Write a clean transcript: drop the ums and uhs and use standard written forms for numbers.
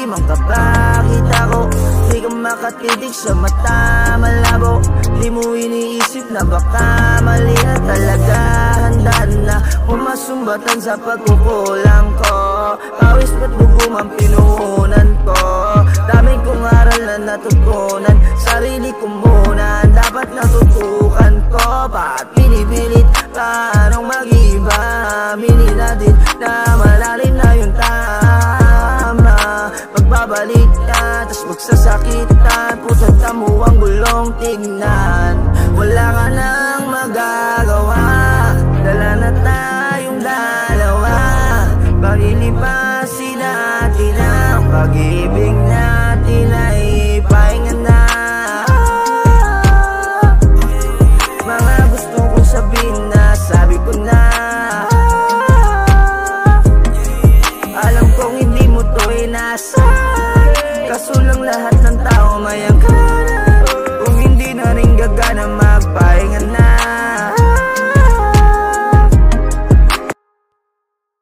man kapakita ko. Di ka makatitig sa mata, malabo. Di mo iniisip na baka mali na talaga. Handa na umasumbatan sa pagkukulang ko. Pawis ba't bugumang pinuhunan ko. Dami kong aral na natutunan, sarili ko muna dapat natutukan ko. Bakit pinipilit pa anong mag-iba? Aminin natin na malalim na yung tama. Magbabalik ka, tas magsasakitan. Pusat mo ang gulong tignan. Wala ka nang magagawa, dala na tayong dalawa. Paglilipasin natin ang pag-ibig natin ay pahinga na. Mga gusto kong sabihin na sabi ko na. Alam kong hindi mo to inasa, kaso lang lahat ng tao may angkan.